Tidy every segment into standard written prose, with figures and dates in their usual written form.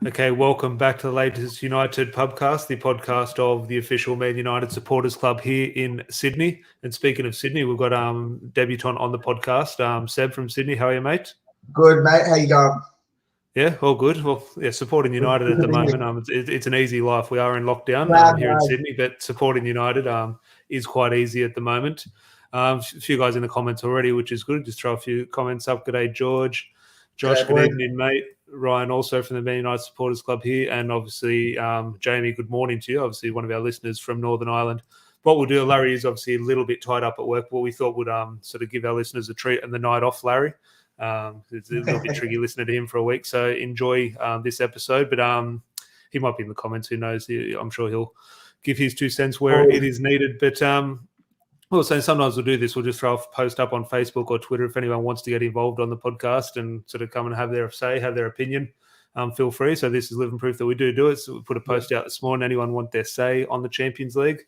Okay, welcome back to the latest United Pubcast, the podcast of the official Man United Supporters Club here in Sydney. And speaking of Sydney, we've got debutant on the podcast, Seb from Sydney. How are you, mate? Good, mate. How you going? Yeah, all good. Well, yeah, supporting United at the moment, it's an easy life. We are in lockdown here in Sydney, but supporting United is quite easy at the moment. A few guys in the comments already, which is good. Just throw a few comments up. G'day, George. Josh, good evening, mate. Ryan, also from the Man United Supporters Club here. And obviously, Jamie, good morning to you. Obviously, one of our listeners from Northern Ireland. What we'll do, Larry is obviously a little bit tied up at work, but we thought would sort of give our listeners a treat and the night off, Larry. It's a little bit tricky listening to him for a week. So enjoy this episode. But he might be in the comments. Who knows? I'm sure he'll give his 2 cents where it is needed. But well, so sometimes we'll do this. We'll just throw a post up on Facebook or Twitter if anyone wants to get involved on the podcast and sort of come and have their say, have their opinion. Feel free. So this is living proof that we do it. So we put a post out this morning. Anyone want their say on the Champions League?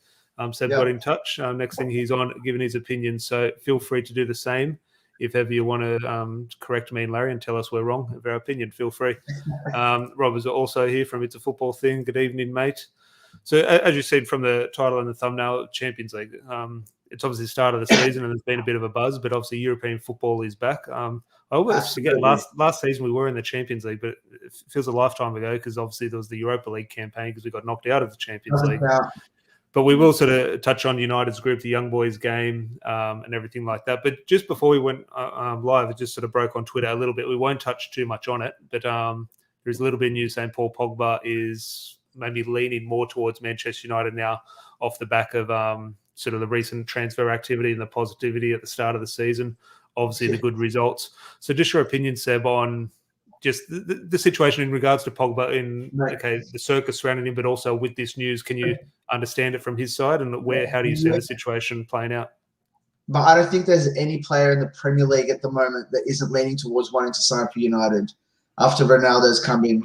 Seb got in touch. Next thing he's on giving his opinion. So feel free to do the same. If ever you want to correct me and Larry and tell us we're wrong of our opinion, feel free. Rob is also here from It's a Football Thing. Good evening, mate. So as you said from the title and the thumbnail, Champions League. It's obviously the start of the season and there's been a bit of a buzz, but obviously European football is back. I always forget last season we were in the Champions League, but it feels a lifetime ago because obviously there was the Europa League campaign because we got knocked out of the Champions League. But we will sort of touch on United's group, the Young Boys game and everything like that. But just before we went live, it just sort of broke on Twitter a little bit. We won't touch too much on it, but there's a little bit of news saying Paul Pogba is maybe leaning more towards Manchester United now off the back of sort of the recent transfer activity and the positivity at the start of the season, obviously the good results. So just your opinion, Seb, on just the situation in regards to Pogba in the circus surrounding him, but also with this news, can you understand it from his side and how do you see the situation playing out? But I don't think there's any player in the Premier League at the moment that isn't leaning towards wanting to sign for United after Ronaldo's come in.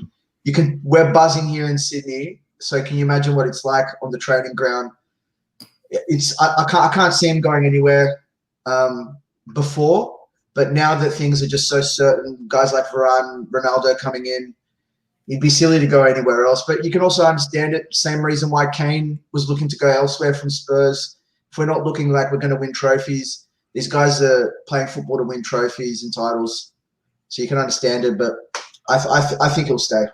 We're buzzing here in Sydney, so can you imagine what it's like on the training ground? I can't see him going anywhere before, but now that things are just so certain, guys like Varane, Ronaldo coming in, it'd be silly to go anywhere else. But you can also understand it. Same reason why Kane was looking to go elsewhere from Spurs. If we're not looking like we're going to win trophies, these guys are playing football to win trophies and titles. So you can understand it, but I think he'll stay.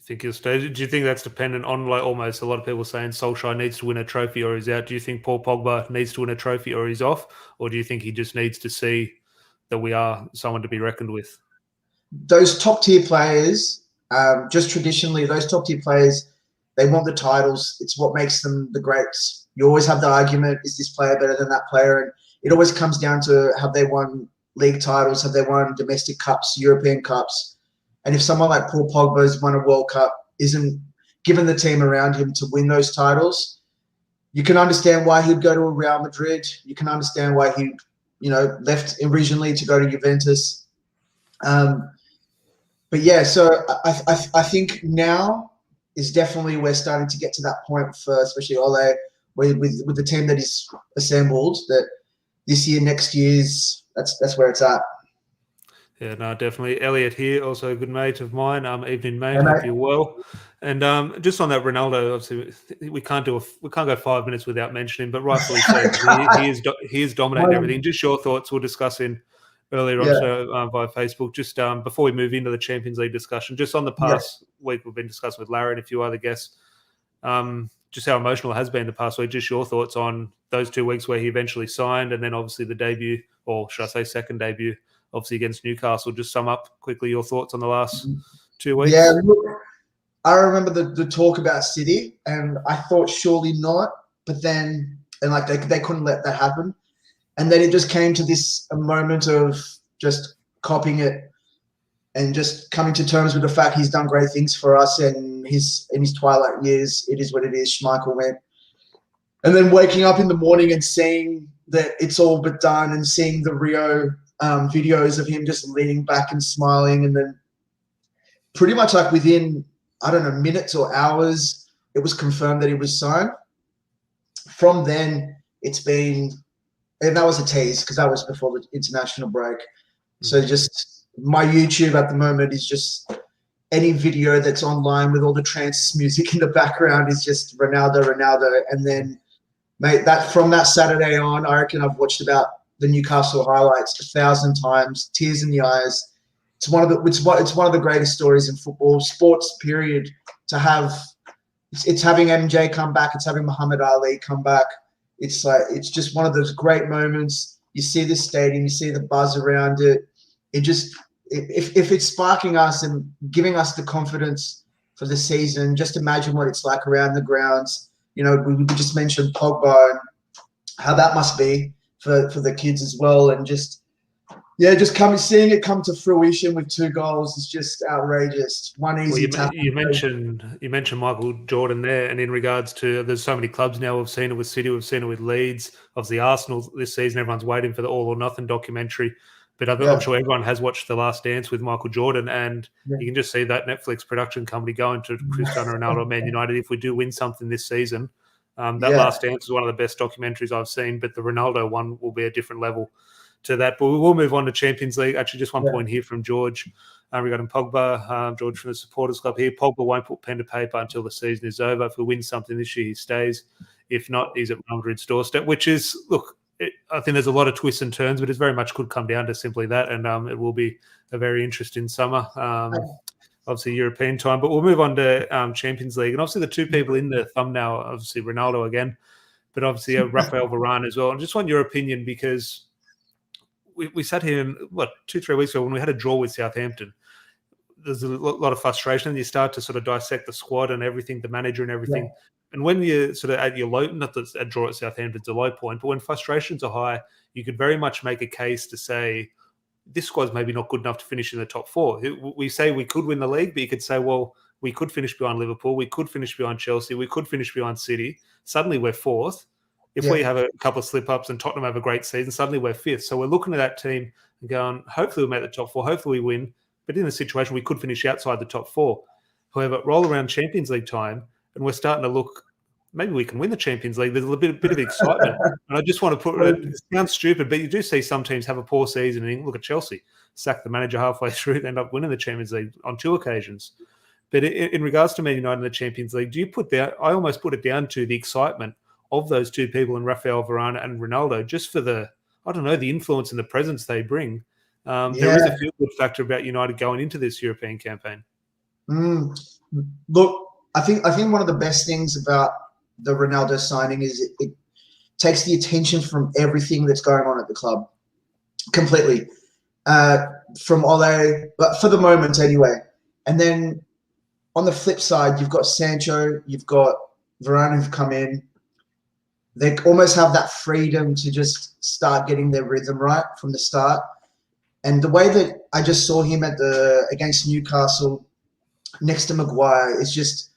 Think he'll stay? Do you think that's dependent on like almost a lot of people saying Solskjaer needs to win a trophy or he's out? Do you think Paul Pogba needs to win a trophy or he's off? Or do you think he just needs to see that we are someone to be reckoned with? Those top-tier players, just traditionally, those top-tier players, they want the titles. It's what makes them the greats. You always have the argument, is this player better than that player? And it always comes down to have they won league titles, have they won domestic cups, European cups? And if someone like Paul Pogba has won a World Cup, isn't given the team around him to win those titles, you can understand why he'd go to a Real Madrid. You can understand why he, left originally to go to Juventus. But yeah, so I think now is definitely we're starting to get to that point for especially Ole with the team that is assembled. That this year, next year's that's where it's at. Yeah, no, definitely. Elliot here, also a good mate of mine. Evening, mate. Hope you're well. And just on that Ronaldo, obviously, we can't go 5 minutes without mentioning, but rightfully so, he is dominating everything. Just your thoughts. We'll discuss earlier on via Facebook. Just before we move into the Champions League discussion, just on the past week, we've been discussing with Larry and a few other guests. Just how emotional it has been the past week. Just your thoughts on those 2 weeks where he eventually signed, and then obviously the debut, or should I say, second debut. Obviously against Newcastle. Just sum up quickly your thoughts on the last 2 weeks. Yeah, look, I remember the talk about City, and I thought surely not, but then they couldn't let that happen, and then it just came to this moment of just copying it and just coming to terms with the fact he's done great things for us, and in his twilight years, it is what it is. Schmeichel went, and then waking up in the morning and seeing that it's all but done, and seeing the Rio videos of him just leaning back and smiling, and then pretty much like within, I don't know, minutes or hours, it was confirmed that he was signed. From then, it's been, and that was a tease because that was before the international break. So just my YouTube at the moment is just any video that's online with all the trance music in the background is just Ronaldo, Ronaldo. And then, mate, that from that Saturday on, I reckon I've watched about the Newcastle highlights 1,000 times, tears in the eyes. It's one of the greatest stories in football, sports, period, to have. It's having MJ come back. It's having Muhammad Ali come back. It's just one of those great moments. You see this stadium, you see the buzz around it. If it's sparking us and giving us the confidence for the season, just imagine what it's like around the grounds. You know, we just mentioned Pogba and how that must be for the kids as well. And just seeing it come to fruition with 2 goals is just outrageous. One easy tackle. You mentioned Michael Jordan there, and in regards to, there's so many clubs now. We've seen it with City, we've seen it with Leeds, obviously Arsenal this season. Everyone's waiting for the All or Nothing documentary. But I'm sure everyone has watched The Last Dance with Michael Jordan, and you can just see that Netflix production company going to Cristiano Ronaldo, Man United. If we do win something this season, Last Dance is one of the best documentaries I've seen, but the Ronaldo one will be a different level to that. But we will move on to Champions League. Actually, just one point here from George regarding Pogba. George from the Supporters Club here. Pogba won't put pen to paper until the season is over. If we win something this year, he stays. If not, he's at Real Madrid's doorstep, which is, look, I think there's a lot of twists and turns, but it very much could come down to simply that, and it will be a very interesting summer. Obviously, European time, but we'll move on to Champions League, and obviously the 2 people in the thumbnail, obviously Ronaldo again, but obviously Rafael Varane as well. And just want your opinion, because we sat here 2-3 weeks ago when we had a draw with Southampton. There's a lot of frustration, and you start to sort of dissect the squad and everything, the manager and everything. Yeah. And when you're sort of at your low, not that a draw at Southampton's a low point, but when frustrations are high, you could very much make a case to say this squad's maybe not good enough to finish in the top 4. We say we could win the league, but you could say, well, we could finish behind Liverpool, we could finish behind Chelsea, we could finish behind City. Suddenly we're 4th. If we have a couple of slip-ups and Tottenham have a great season, suddenly we're 5th. So we're looking at that team and going, hopefully we'll make the top 4, hopefully we win. But in a situation, we could finish outside the top 4. However, roll around Champions League time, and we're starting to look, maybe we can win the Champions League. There's a bit of excitement. And I just want to put it sounds stupid, but you do see some teams have a poor season. And look at Chelsea, sack the manager halfway through, they end up winning the Champions League on 2 occasions. But in regards to Man United and the Champions League, do you put that? I almost put it down to the excitement of those 2 people, in Rafael Varane and Ronaldo, just for the influence and the presence they bring. There is a feel-good factor about United going into this European campaign. Look, I think one of the best things about the Ronaldo signing is it takes the attention from everything that's going on at the club completely, from Ole, but for the moment anyway. And then on the flip side, you've got Sancho, you've got Varane who've come in. They almost have that freedom to just start getting their rhythm right from the start. And the way that I just saw him against Newcastle next to Maguire is just,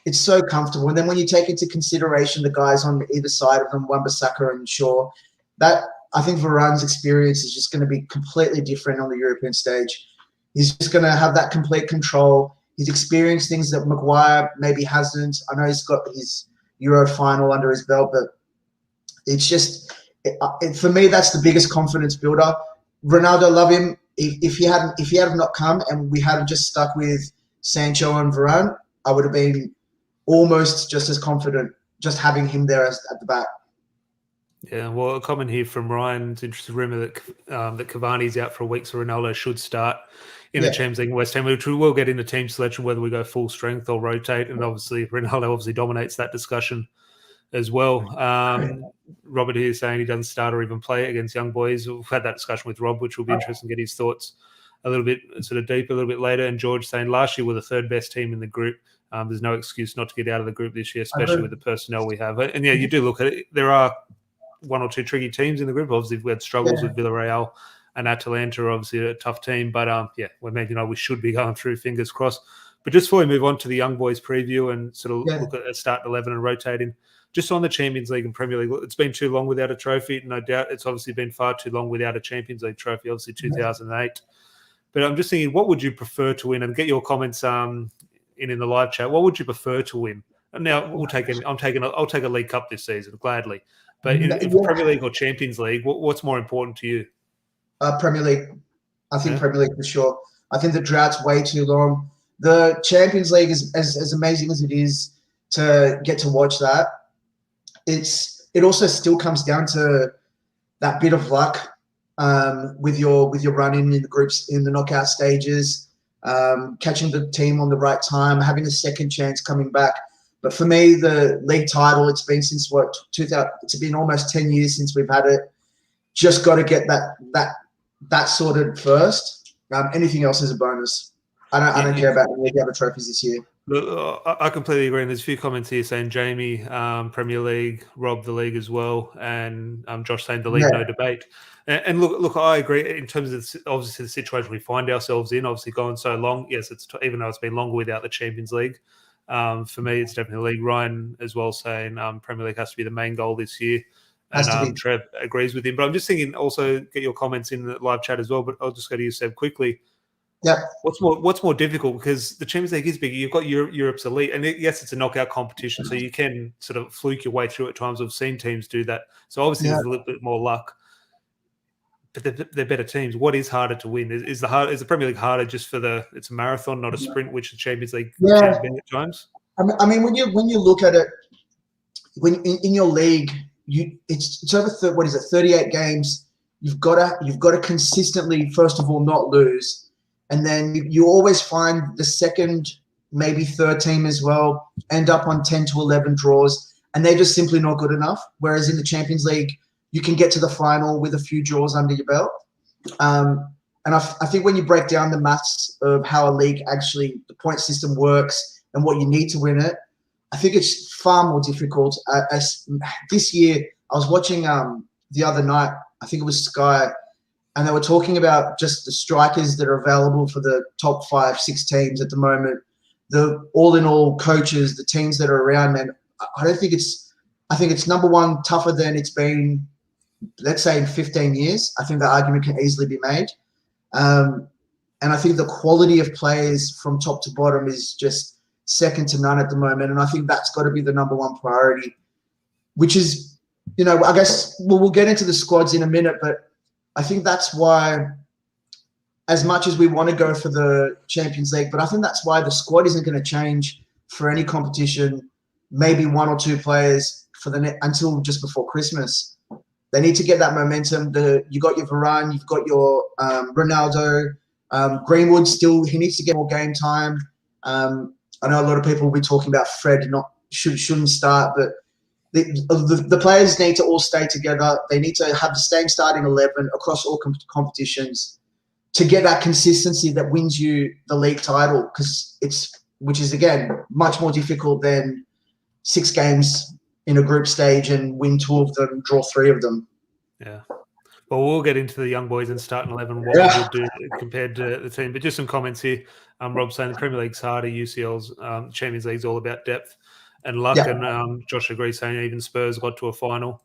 it's so comfortable. And then when you take into consideration the guys on either side of them, Wan-Bissaka and Shaw, that I think Varane's experience is just going to be completely different on the European stage. He's just going to have that complete control. He's experienced things that Maguire maybe hasn't. I know he's got his Euro final under his belt, but it's just, for me, that's the biggest confidence builder. Ronaldo, love him. If he had not come and we had just stuck with Sancho and Varane, I would have been almost just as confident just having him there at the back. Yeah, well, a comment here from Ryan. It's interesting rumor that Cavani's out for a week, so Ronaldo should start in the Champions League in West Ham, which we will get into team selection, whether we go full strength or rotate. And obviously, Ronaldo obviously dominates that discussion as well. Robert here saying he doesn't start or even play against young boys. We've had that discussion with Rob, which will be interesting to get his thoughts a little bit sort of deeper a little bit later. And George saying last year we're the 3rd best team in the group. There's no excuse not to get out of the group this year, especially with the personnel we have. And yeah, you do look at it. There are 1 or 2 tricky teams in the group. Obviously, we had struggles with Villarreal and Atalanta, obviously a tough team. But we're making, we should be going through, fingers crossed. But just before we move on to the young boys preview and sort of look at a start 11 and rotating, just on the Champions League and Premier League, it's been too long without a trophy. No doubt it's obviously been far too long without a Champions League trophy, obviously 2008. But I'm just thinking, what would you prefer to win? And get your comments in the live chat. What would you prefer to win? And now I'll take a League Cup this season, gladly. But in Premier League or Champions League, what's more important to you? Premier League. I think Premier League for sure. I think the drought's way too long. the Champions League is as amazing as it is to get to watch that. It also still comes down to that bit of luck with your run in the groups in the knockout stages, catching the team on the right time, having a second chance coming back. But for me, the league title, it's been since 2000. It's been almost 10 years since we've had it. Just got to get that sorted first. Anything else is a bonus. I don't care about any other trophies this year. Look, I completely agree. And there's a few comments here saying Jamie, Premier League, Rob, the league as well, and Josh saying the league, no debate. And look, I agree in terms of obviously the situation we find ourselves in. Obviously, going so long, yes, it's even though it's been longer without the Champions League. For me, it's definitely league. Ryan as well saying Premier League has to be the main goal this year. And Trev agrees with him. But I'm just thinking also get your comments in the live chat as well. But I'll just go to you, Seb, quickly. Yeah. What's more difficult, because the Champions League is big. You've got Europe's elite, and yes, it's a knockout competition, so you can sort of fluke your way through at times. We've seen teams do that, so obviously there's a little bit more luck. But they're better teams. What is harder to win? Is the Premier League harder just for it's a marathon, not a sprint, which the Champions League can be at times? I mean, when you look at it, when in your league, it's over 38 games. You've got to consistently, first of all, not lose. And then you always find the second, maybe third team as well, end up on 10 to 11 draws, and they're just simply not good enough. Whereas in the Champions League, you can get to the final with a few draws under your belt. And I think when you break down the maths of how a league actually, the point system works and what you need to win it, I think it's far more difficult. This year, I was watching the other night, I think it was Sky, and they were talking about just the strikers that are available for the top 5-6 teams at the moment. The all-in-all coaches, the teams that are around, man. I think it's number one tougher than it's been, let's say, in 15 years. I think the argument can easily be made. And I think the quality of players from top to bottom is just second to none at the moment. And I think that's got to be the number one priority, which is, I guess we'll get into the squads in a minute, but I think that's why, as much as we want to go for the Champions League, but I think that's why the squad isn't going to change for any competition. Maybe one or two players until just before Christmas. They need to get that momentum. You got your Varane, you've got your Ronaldo, Greenwood. Still, he needs to get more game time. I know a lot of people will be talking about Fred shouldn't start, but the players need to all stay together. They need to have the same starting 11 across all competitions to get that consistency that wins you the league title, which is again much more difficult than 6 games in a group stage and win 2 of them, draw 3 of them. Yeah. Well, we'll get into the young boys and starting 11, what we would do compared to the team. But just some comments here. Rob saying the Premier League's harder, UCL's Champions League's all about depth and luck. Yeah. And Josh agrees, saying even Spurs got to a final.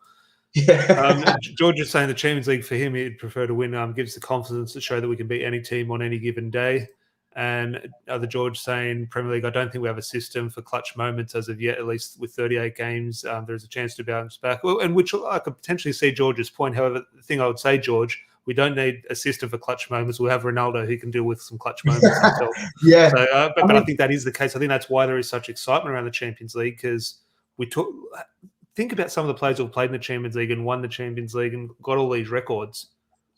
Yeah. George is saying the Champions League for him, he'd prefer to win. Gives the confidence to show that we can beat any team on any given day. And other George saying Premier League, I don't think we have a system for clutch moments as of yet, at least with 38 games. There's a chance to bounce back. And which I could potentially see George's point. However, the thing I would say, George, we don't need a system for clutch moments. We'll have Ronaldo who can deal with some clutch moments himself. Yeah. So, but I think that is the case. I think that's why there is such excitement around the Champions League, because think about some of the players who have played in the Champions League and won the Champions League and got all these records.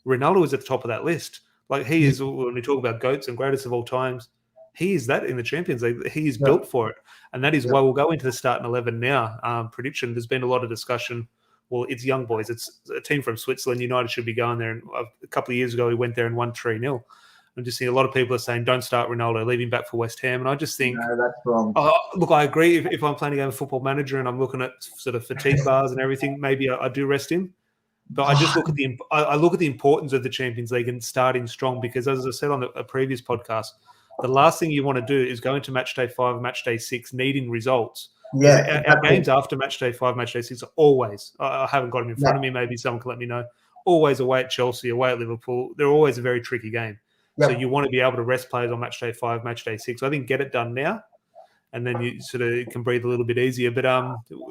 Ronaldo is at the top of that list. Like he is, when we talk about GOATs and greatest of all times, he is that in the Champions League. He is built for it. And that is why we'll go into the starting 11 now. Prediction, there's been a lot of discussion. Well, it's young boys. It's a team from Switzerland. United should be going there. And a couple of years ago, we went there and won 3-0. I'm just seeing a lot of people are saying, don't start Ronaldo, leave him back for West Ham. And I just think, no, that's wrong. Look, I agree. If I'm playing a game of Football Manager and I'm looking at sort of fatigue bars and everything, maybe I do rest him. But I just look at the importance of the Champions League and starting strong, because as I said on a previous podcast, the last thing you want to do is go into match day 5, match day 6 needing results. Yeah, our games after match day 5, match day 6 are always, I haven't got them in front of me, maybe someone can let me know, always away at Chelsea, away at Liverpool. They're always a very tricky game. Yep. So you want to be able to rest players on match day 5, match day 6. I think get it done now, and then you sort of can breathe a little bit easier. But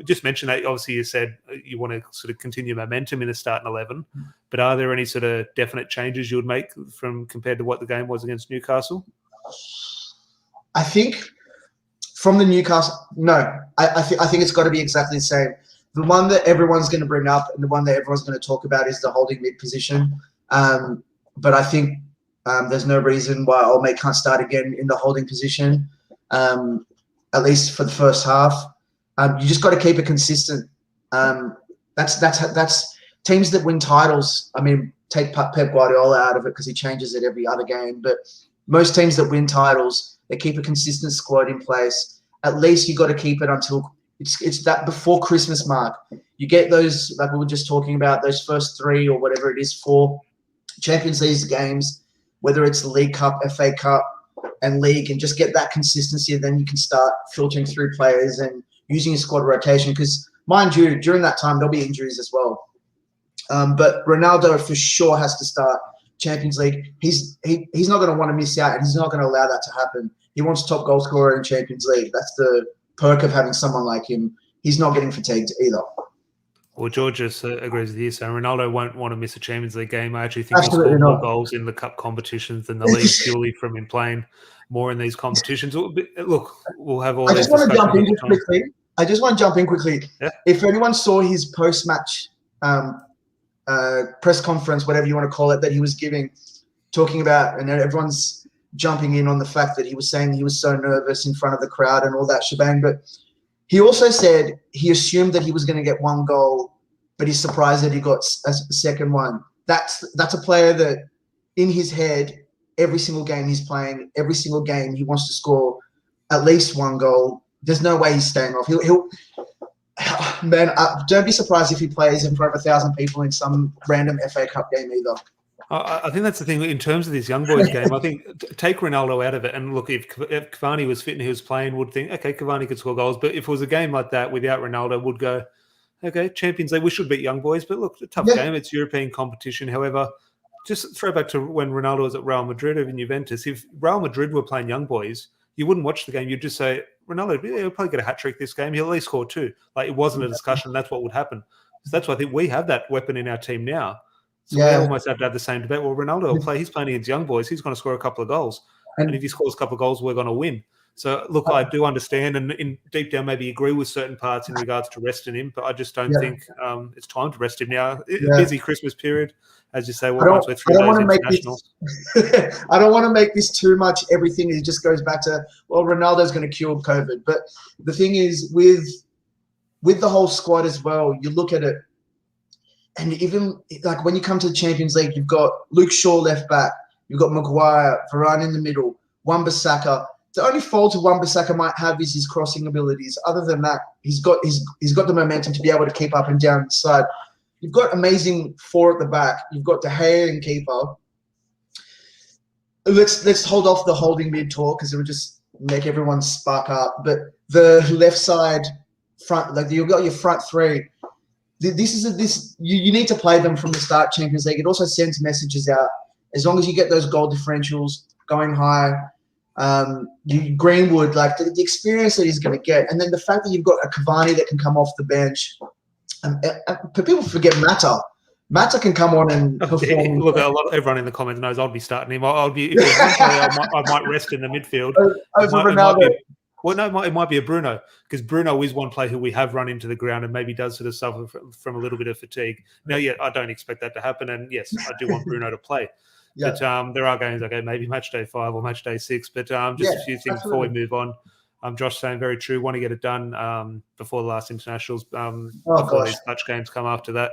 just mention that, obviously you said you want to sort of continue momentum in the starting 11, but are there any sort of definite changes you would make from compared to what the game was against Newcastle? I think from the Newcastle, no, I think it's got to be exactly the same. The one that everyone's going to bring up and the one that everyone's going to talk about is the holding mid position. But I think there's no reason why Old Mate can't start again in the holding position, at least for the first half. You just got to keep it consistent. That's teams that win titles. I mean, take Pep Guardiola out of it because he changes it every other game. But most teams that win titles, they keep a consistent squad in place. At least you got to keep it until it's that before Christmas mark. You get those, like we were just talking about, those first 3 or whatever it is, 4 Champions League games, whether it's the League Cup, FA Cup, and League, and just get that consistency. And then you can start filtering through players and using your squad rotation. Because mind you, during that time there'll be injuries as well. But Ronaldo for sure has to start Champions League. He's not going to want to miss out, and he's not going to allow that to happen. He wants top goal scorer in Champions League. That's the perk of having someone like him. He's not getting fatigued either. Well, Georges agrees with you. So Ronaldo won't want to miss a Champions League game. I actually think Absolutely he'll score more not. goals in the cup competitions than the league purely from him playing more in these competitions. Look, we'll have all. I just want to jump in quickly. Yeah. If anyone saw his post-match press conference, whatever you want to call it, that he was giving, talking about, and everyone's jumping in on the fact that he was saying he was so nervous in front of the crowd and all that shebang. But he also said he assumed that he was going to get 1 goal, but he's surprised that he got a second one. That's a player that in his head, every single game he's playing, every single game he wants to score at least 1 goal. There's no way he's staying off. He'll man, don't be surprised if he plays in front of 1,000 people in some random FA Cup game either. I think that's the thing in terms of this young boys game. I think take Ronaldo out of it, and look, if Cavani was fit and he was playing, would think, okay, Cavani could score goals. But if it was a game like that without Ronaldo, would go, okay, Champions League, we should beat young boys. But look, a tough game. It's European competition. However, just throw back to when Ronaldo was at Real Madrid or in Juventus. If Real Madrid were playing young boys, you wouldn't watch the game. You'd just say, Ronaldo, he'll probably get a hat-trick this game. He'll at least score 2. Like, it wasn't a discussion. That's what would happen. So that's why I think we have that weapon in our team now. So we almost have to have the same debate. Well, Ronaldo will play. He's playing against young boys. He's going to score a couple of goals. And if he scores a couple of goals, we're going to win. So, look, I do understand and in deep down maybe agree with certain parts in regards to resting him, but I just don't think it's time to rest him now. Busy Christmas period. As you say, once we're through those internationals. I don't want to make this too much everything. It just goes back to, well, Ronaldo's going to cure COVID. But the thing is, with the whole squad as well, you look at it, and even like when you come to the Champions League, you've got Luke Shaw left back, you've got Maguire, Varane in the middle, Wan-Bissaka. The only fault Wan-Bissaka might have is his crossing abilities. Other than that, he's got the momentum to be able to keep up and down the side. You've got amazing 4 at the back. You've got De Gea and keeper. Let's hold off the holding mid talk because it would just make everyone spark up. But the left side front, like you've got your front 3. You need to play them from the start Champions League. It also sends messages out. As long as you get those goal differentials going high, Greenwood, like the experience that he's going to get, and then the fact that you've got a Cavani that can come off the bench. But people forget Mata. Mata can come on and perform. Look, everyone in the comments knows I'll be starting him. I'll be. If there's one player, I might rest in the midfield. Over Ronaldo. It might be a Bruno, because Bruno is one player who we have run into the ground and maybe does sort of suffer from a little bit of fatigue. Now, I don't expect that to happen, and yes, I do want Bruno to play. Yeah. But there are games, okay, maybe match day 5 or match day 6. But just a few things before we move on. Josh saying very true. Want to get it done before the last internationals. Before these touch games come after that.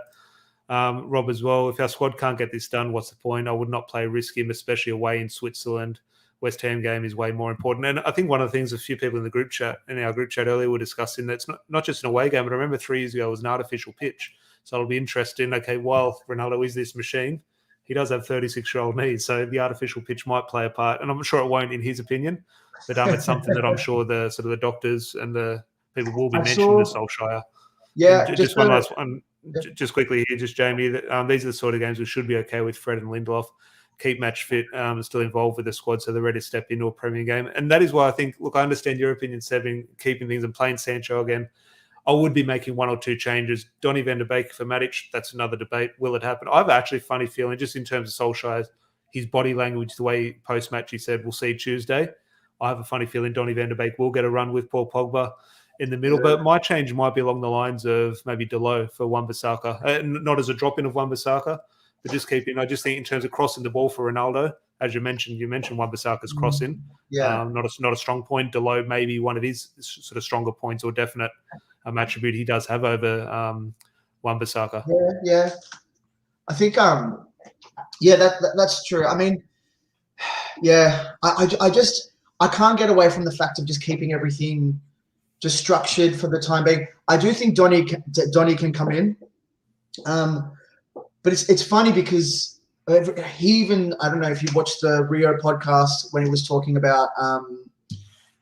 Rob as well. If our squad can't get this done, what's the point? I would not play risk him, especially away in Switzerland. West Ham game is way more important. And I think one of the things a few people in our group chat earlier were discussing, that's not just an away game, but I remember 3 years ago it was an artificial pitch. So it'll be interesting. Okay, while Ronaldo is this machine, he does have 36-year-old knees, so the artificial pitch might play a part. And I'm sure it won't in his opinion, but it's something that I'm sure the sort of the doctors and the people will be mentioning to Solskjaer. Yeah, just one last one. Just quickly here, just Jamie, these are the sort of games we should be okay with. Fred and Lindelof keep match fit, still involved with the squad, so they're ready to step into a Premier game. And that is why I think, look, I understand your opinion, Seb, keeping things and playing Sancho again. I would be making 1 or 2 changes. Donny van de Beek for Matic, that's another debate. Will it happen? I have actually a funny feeling, just in terms of Solskjaer, his body language, the way post-match he said, we'll see Tuesday. I have a funny feeling Donny van der Beek will get a run with Paul Pogba in the middle. But my change might be along the lines of maybe Dalot for Wan-Bissaka. Not as a drop-in of Wan-Bissaka, but just keeping. I just think in terms of crossing the ball for Ronaldo, as you mentioned Wan-Bissaka's crossing. Yeah. Not a strong point. Dalot maybe one of his sort of stronger points or definite attribute he does have over Wan-Bissaka. Yeah. I think that's true. I mean, yeah, I can't get away from the fact of just keeping everything just structured for the time being. I do think Donny can come in, but it's funny because he even, I don't know if you watched the Rio podcast when he was talking about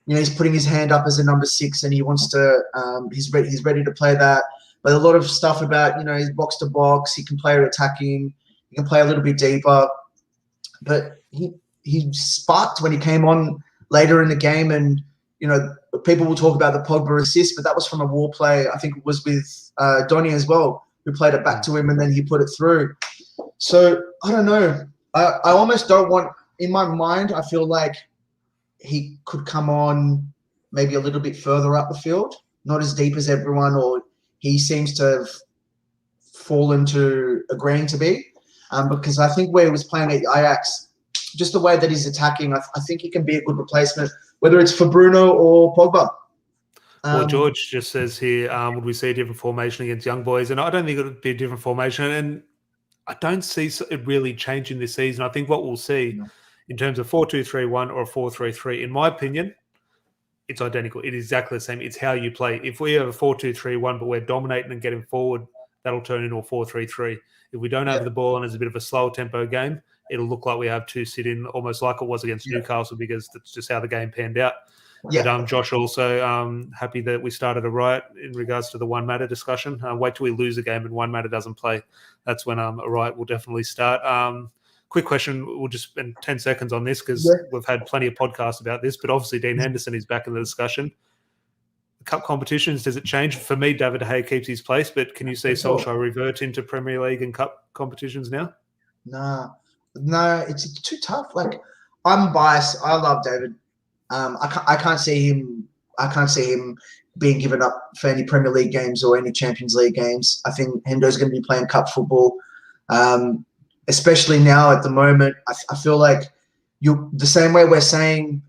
he's putting his hand up as a number 6 and he wants to he's ready to play that. But a lot of stuff about his box to box, he can play attacking, he can play a little bit deeper, but he sparked when he came on later in the game, and people will talk about the Pogba assist, but that was from a wall play. I think it was with Donny as well, who played it back to him and then he put it through. So I don't know. I almost don't want, in my mind, I feel like he could come on maybe a little bit further up the field, not as deep as everyone, or he seems to have fallen to agreeing to be. Because I think where he was playing at Ajax, just the way that he's attacking, I think he can be a good replacement, whether it's for Bruno or Pogba. Well, George just says here, would we see a different formation against young boys? And I don't think it would be a different formation. And I don't see it really changing this season. I think what we'll see in terms of 4-2-3-1 or a 4-3-3, in my opinion, it's identical. It is exactly the same. It's how you play. If we have a 4-2-3-1, but we're dominating and getting forward, that'll turn into a 4-3-3. If we don't have the ball and it's a bit of a slower tempo game, it'll look like we have 2 sit in, almost like it was against Newcastle, because that's just how the game panned out. Yeah. But Josh also happy that we started a riot in regards to the One Matter discussion. Wait till we lose a game and One Matter doesn't play. That's when a riot will definitely start. Quick question. We'll just spend 10 seconds on this because we've had plenty of podcasts about this, but obviously Dean Henderson is back in the discussion. Cup competitions, does it change? For me, David De Gea keeps his place, but can you see Solskjaer revert into Premier League and Cup competitions now? No, it's too tough. Like, I'm biased. I love David. I can't see him being given up for any Premier League games or any Champions League games. I think Hendo's going to be playing cup football, especially now at the moment. I feel like the same way we're saying.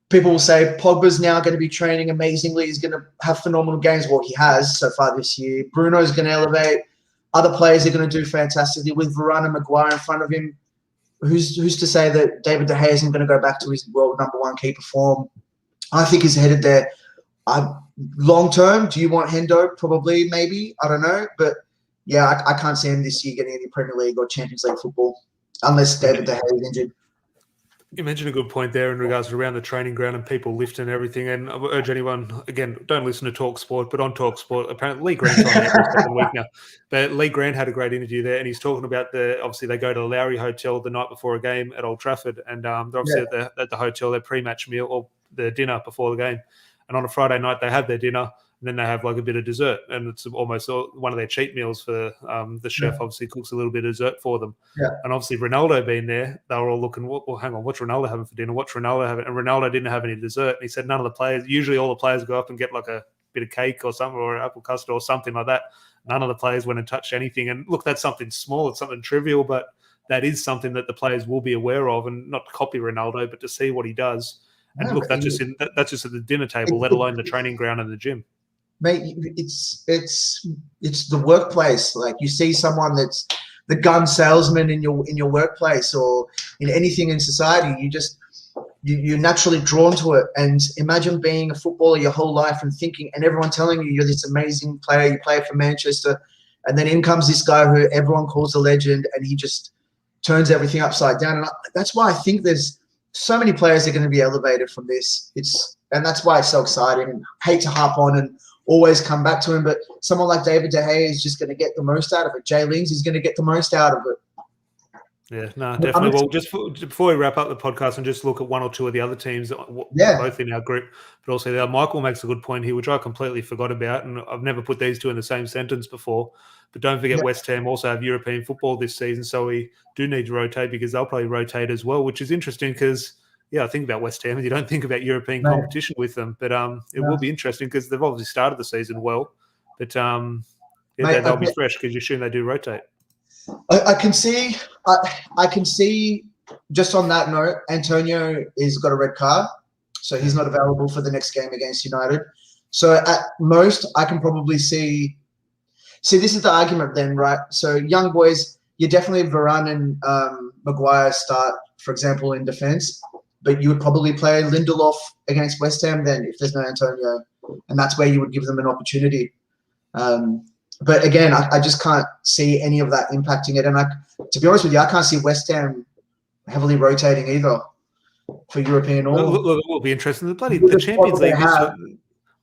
People will say Pogba's now going to be training amazingly. He's going to have phenomenal games. Well, he has so far this year. Bruno's going to elevate. Other players are going to do fantastically with Varane and Maguire in front of him. Who's to say that David De Gea isn't going to go back to his world number 1 keeper form? I think he's headed there. Long term, do you want Hendo? Probably, maybe. I don't know. But, yeah, I can't see him this year getting any Premier League or Champions League football unless David De Gea is injured. You mentioned a good point there in regards to around the training ground and people lifting and everything. And I urge anyone, again, don't listen to Talk Sport, but on Talk Sport, apparently Lee Grant's on there for the second week now. But Lee Grant had a great interview there, and he's talking about obviously they go to the Lowry Hotel the night before a game at Old Trafford, and they're obviously at the hotel, their pre-match meal or their dinner before the game. And on a Friday night, they have their dinner. And then they have like a bit of dessert, and it's almost one of their cheat meals for the chef. Obviously cooks a little bit of dessert for them. And obviously Ronaldo being there, they were all looking, well, hang on, what's Ronaldo having for dinner? What's Ronaldo having? And Ronaldo didn't have any dessert. And he said none of the players, usually all the players go up and get like a bit of cake or something, or apple custard or something like that. None of the players went and touched anything. And look, that's something small, it's something trivial, but that is something that the players will be aware of, and not to copy Ronaldo, but to see what he does. And look, that's just at the dinner table, let alone the training ground and the gym. Mate, it's the workplace. Like, you see someone that's the gun salesman in your workplace or in anything in society, you're naturally drawn to it. And imagine being a footballer your whole life and thinking, and everyone telling you you're this amazing player, you play for Manchester, and then in comes this guy who everyone calls a legend, and he just turns everything upside down. And that's why I think there's so many players that are going to be elevated from this. And that's why it's so exciting. And I hate to harp on and always come back to him, but someone like David De Gea is just going to get the most out of it. Jay Lings is going to get the most out of it. Yeah, no, definitely. Well, just before we wrap up the podcast and just look at one or two of the other teams, both in our group, but also there, Michael makes a good point here, which I completely forgot about, and I've never put these two in the same sentence before. But don't forget, West Ham also have European football this season, so we do need to rotate because they'll probably rotate as well, which is interesting because I think about West Ham and you don't think about European No. competition with them. But it will be interesting because they've obviously started the season well. But they'll be fresh because you assume they do rotate. I can see. I can see. Just on that note, Antonio has got a red card, so he's not available for the next game against United. So at most, I can probably see. See, this is the argument then, right? So young boys, you definitely Varane and Maguire start, for example, in defence, but you would probably play Lindelof against West Ham then if there's no Antonio, and that's where you would give them an opportunity. But again, I just can't see any of that impacting it. And to be honest with you, I can't see West Ham heavily rotating either for European or. Look, it will be interesting. The Champions League.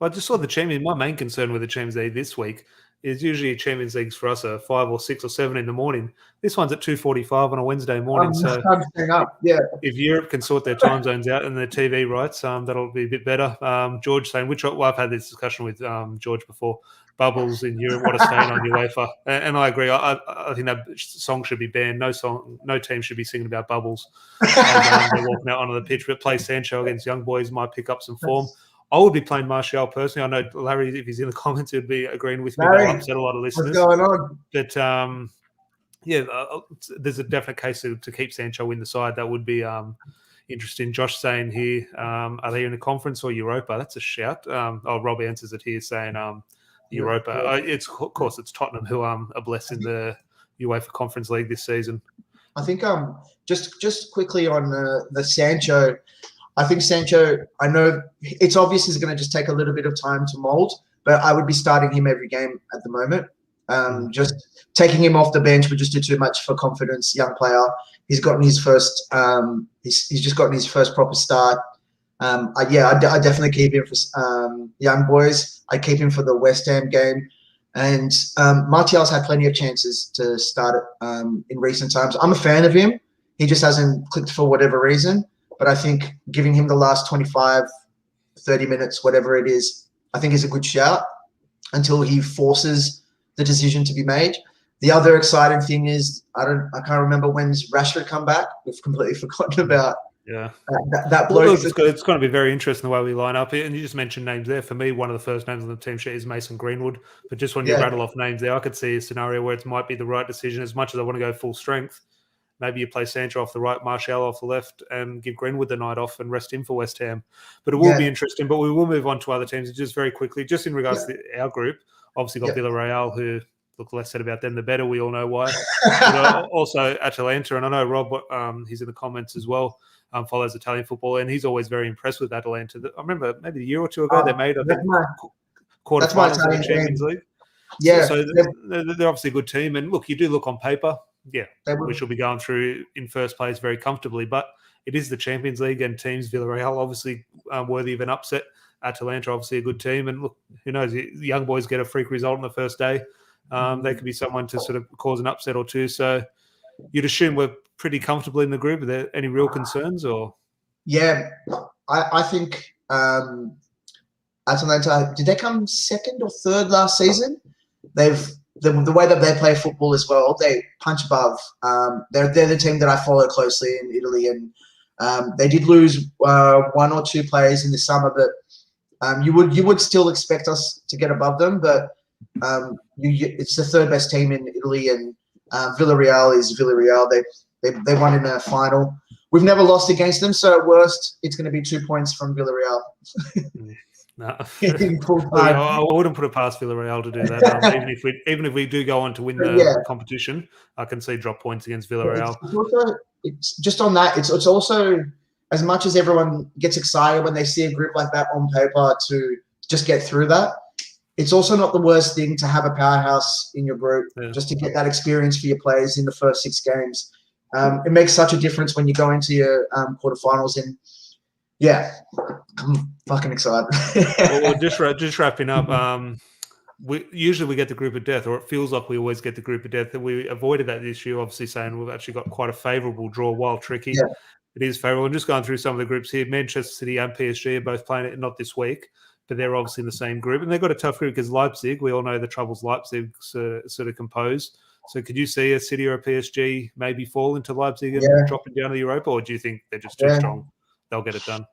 I just saw the Champions. My main concern with the Champions League this week is usually Champions Leagues for us are 5 or 6 or 7 in the morning. This one's at 2:45 on a Wednesday morning. So if Europe can sort their time zones out and their TV rights, that'll be a bit better. George saying, I've had this discussion with George before. Bubbles in Europe, what a stain on UEFA. And I agree. I think that song should be banned. No team should be singing about bubbles. They're walking out onto the pitch, but play Sancho against young boys might pick up some form. I would be playing Martial personally. I know Larry, if he's in the comments, he'd be agreeing with me. That'll upset a lot of listeners. What's going on? But there's a definite case to keep Sancho in the side. That would be interesting. Josh saying here, are they in a conference or Europa? That's a shout. Rob answers it here saying Europa. Of course it's Tottenham who are blessed in the UEFA Conference League this season. I think just quickly on the Sancho. I think Sancho, I know it's obvious he's going to just take a little bit of time to mold, but I would be starting him every game at the moment. Just taking him off the bench would just do too much for confidence. Young player, he's gotten his first. He's just gotten his first proper start. I definitely keep him for young boys. I keep him for the West Ham game, and Martial's had plenty of chances to start it in recent times. I'm a fan of him. He just hasn't clicked for whatever reason. But I think giving him the last 25, 30 minutes, whatever it is, I think is a good shout until he forces the decision to be made. The other exciting thing is I can't remember when's Rashford come back. We've completely forgotten about that bloke. It's going to be very interesting the way we line up. And you just mentioned names there. For me, one of the first names on the team sheet is Mason Greenwood. But just when you rattle off names there, I could see a scenario where it might be the right decision. As much as I want to go full strength, maybe you play Sancho off the right, Martial off the left, and give Greenwood the night off and rest him for West Ham. But it will be interesting. But we will move on to other teams. Just very quickly, just in regards to our group, obviously got Villarreal, who, look, less said about them, the better. We all know why. But also Atalanta, and I know Rob, he's in the comments as well, follows Italian football, and he's always very impressed with Atalanta. I remember maybe a year or two ago they made quarterfinals of the Champions League. Yeah. So they're obviously a good team. And look, you do look on paper, we should be going through in first place very comfortably. But it is the Champions League, and teams, Villarreal, obviously worthy of an upset. Atalanta, obviously a good team. And look, who knows, the young boys get a freak result on the first day. They could be someone to sort of cause an upset or two. So you'd assume we're pretty comfortable in the group. Are there any real concerns? Or Yeah, I think Atalanta, did they come second or third last season? The way that they play football as well, they punch above. They're the team that I follow closely in Italy, and they did lose 1 or 2 players in the summer, but you would still expect us to get above them. But it's the third best team in Italy, and Villarreal is Villarreal. They won in a final. We've never lost against them, so at worst, it's going to be 2 points from Villarreal. No. I wouldn't put it past Villarreal to do that. Even if we do go on to win the competition, I can see drop points against Villarreal. It's just on that. It's also, as much as everyone gets excited when they see a group like that on paper to just get through that, it's also not the worst thing to have a powerhouse in your group just to get that experience for your players in the first 6 games. It makes such a difference when you go into your quarterfinals, and I'm fucking excited. Well, just wrapping up. We usually get the group of death, or it feels like we always get the group of death. We avoided that this year, obviously saying we've actually got quite a favourable draw. While tricky, it is favourable. I'm just going through some of the groups here. Manchester City and PSG are both playing it, not this week, but they're obviously in the same group, and they've got a tough group because Leipzig. We all know the troubles Leipzig sort of compose. So could you see a City or a PSG maybe fall into Leipzig and dropping down to Europa, or do you think they're just too strong? they'll get it done.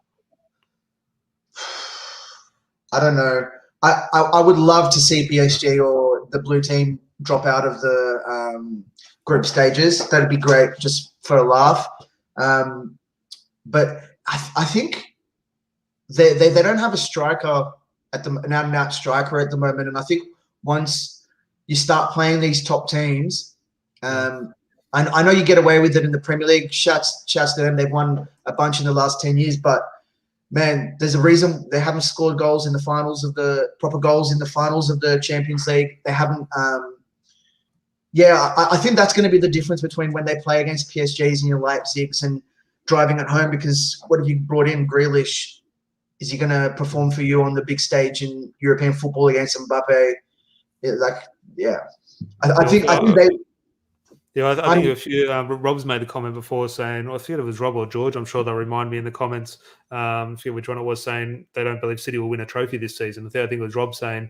I don't know. I would love to see PSG or the blue team drop out of the group stages. That'd be great, just for a laugh. But I think they don't have a striker an out-and-out striker at the moment. And I think once you start playing these top teams, I know you get away with it in the Premier League. Shouts to them. They've won a bunch in the last 10 years, but man, there's a reason they haven't scored goals in the finals of the Champions League. They haven't. I think that's going to be the difference between when they play against PSGs and your Leipzigs and driving at home. Because what have you brought in? Grealish, is he going to perform for you on the big stage in European football against Mbappe? I think they. Yeah, I think a few. Rob's made a comment before saying, I forget if it was Rob or George. I'm sure they'll remind me in the comments. I forget which one it was, saying they don't believe City will win a trophy this season. I think it was Rob saying,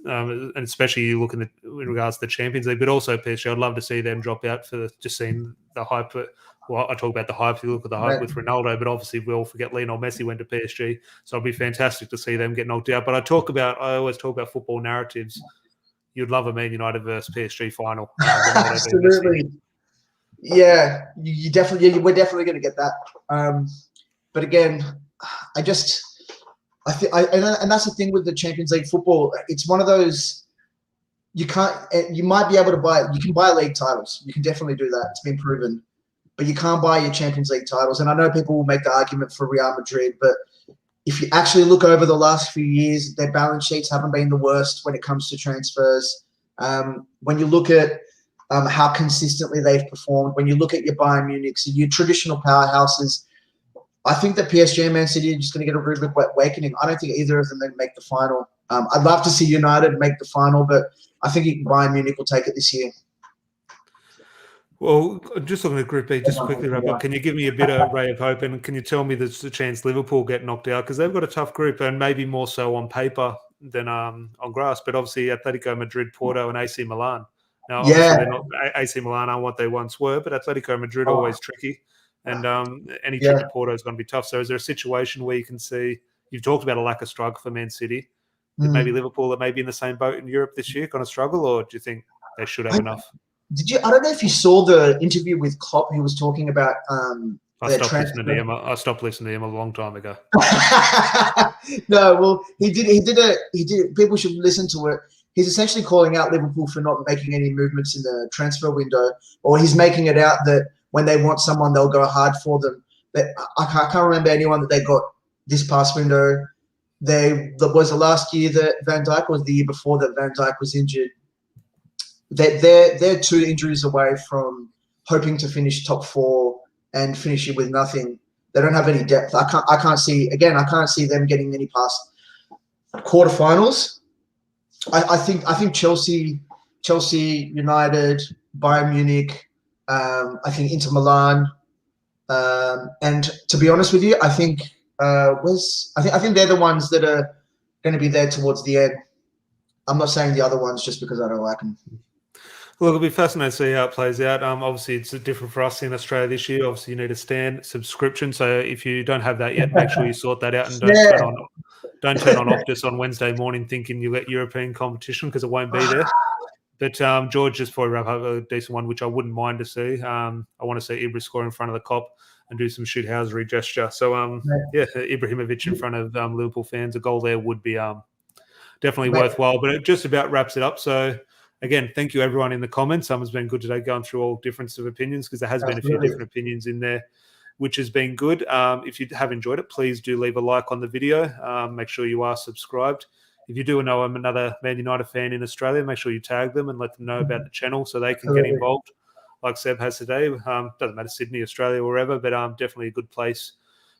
and especially you look in regards to the Champions League, but also PSG. I'd love to see them drop out for just seeing the hype. Well, I talk about the hype. You look at the hype with Ronaldo, but obviously we all forget Lionel Messi went to PSG, so it'd be fantastic to see them get knocked out. But I always talk about football narratives. You'd love a Man United versus PSG final. Absolutely. Yeah, you definitely. We're definitely going to get that. But again, and that's the thing with the Champions League football. It's one of those you might be able to buy. You can buy league titles. You can definitely do that. It's been proven. But you can't buy your Champions League titles. And I know people will make the argument for Real Madrid, but if you actually look over the last few years, their balance sheets haven't been the worst when it comes to transfers. When you look at how consistently they've performed, when you look at your Bayern Munichs and your traditional powerhouses, I think that PSG and Man City are just going to get a rude awakening. I don't think either of them then make the final. I'd love to see United make the final, but I think Bayern Munich will take it this year. Well, just looking at Group B, just quickly wrap up. Can you give me a bit of ray of hope, and can you tell me there's a chance Liverpool get knocked out, because they've got a tough group, and maybe more so on paper than on grass? But obviously, Atletico Madrid, Porto, and AC Milan. Now, obviously, AC Milan aren't what they once were, but Atletico Madrid always tricky, and any trip to Porto is going to be tough. So, is there a situation where you can see? You've talked about a lack of struggle for Man City. That maybe Liverpool that may be in the same boat in Europe this year going to struggle, or do you think they should have enough? I don't know if you saw the interview with Klopp. He was talking about I stopped listening to him. I stopped listening to him a long time ago. No, well, he did. People should listen to it. He's essentially calling out Liverpool for not making any movements in the transfer window, or he's making it out that when they want someone, they'll go hard for them. But I can't remember anyone that they got this past window. Was the last year that Van Dijk, was the year before that Van Dijk was injured. They're 2 injuries away from hoping to finish top 4 and finish it with nothing. They don't have any depth. I can't see them getting any past quarterfinals. I think Chelsea, United, Bayern Munich, I think Inter Milan, and to be honest with you, I think they're the ones that are going to be there towards the end. I'm not saying the other ones just because I don't like them. Well, it'll be fascinating to see how it plays out. Obviously, it's different for us in Australia this year. Obviously, you need a Stan subscription. So if you don't have that yet, make sure you sort that out, and don't turn on Optus on Wednesday morning thinking you get European competition, because it won't be there. But George, just before we wrap up, a decent one, which I wouldn't mind to see. I want to see Ibra score in front of the Kop and do some shoothousery gesture. So, Ibrahimovic in front of Liverpool fans, a goal there would be definitely worthwhile. But it just about wraps it up. So, again, thank you everyone in the comments. It's been good today going through all different opinions, because there has been a few different opinions in there, which has been good. If you have enjoyed it, please do leave a like on the video. Make sure you are subscribed. If you do know another Man United fan in Australia, make sure you tag them and let them know about the channel so they can get involved, like Seb has today. Doesn't matter, Sydney, Australia, wherever, but definitely a good place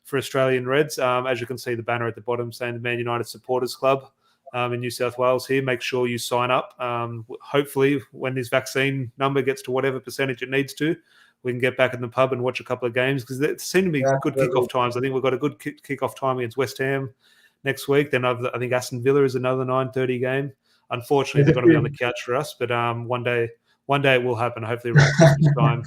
for Australian Reds. As you can see, the banner at the bottom saying the Man United Supporters Club in New South Wales here. Make sure you sign up. Hopefully, when this vaccine number gets to whatever percentage it needs to, we can get back in the pub and watch a couple of games, because there seem to be good kickoff times. I think we've got a good kickoff time against West Ham next week. Then I think Aston Villa is another 9:30 game. Unfortunately, they're going to be on the couch for us, but one day it will happen. Hopefully around Christmas time.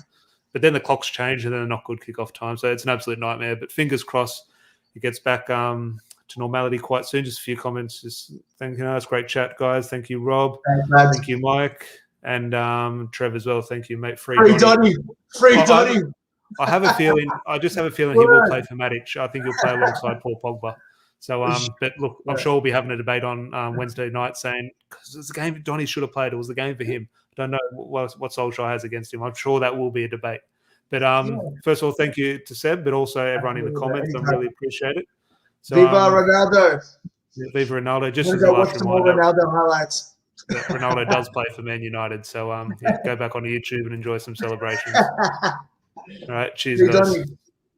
But then the clocks change, and then they're not good kickoff time, so it's an absolute nightmare. But fingers crossed, it gets back to normality quite soon. Just a few comments. Just thank it's great chat, guys. Thank you, Rob. Thank you, Mike, and Trev as well. Thank you, mate. Free Donny. I have a feeling. I just have a feeling he will play for Matic. I think he'll play alongside Paul Pogba. So, but look, I'm sure we'll be having a debate on Wednesday night saying because it's a game Donny should have played. It was the game for him. I don't know what Solskjaer has against him. I'm sure that will be a debate. But first of all, thank you to Seb, but also everyone in the comments. I really appreciate it. So, Viva Ronaldo! Viva Ronaldo! Just as go a last watch some more reminder, Ronaldo highlights. Ronaldo does play for Man United. So go back onto YouTube and enjoy some celebrations. All right, cheers, guys.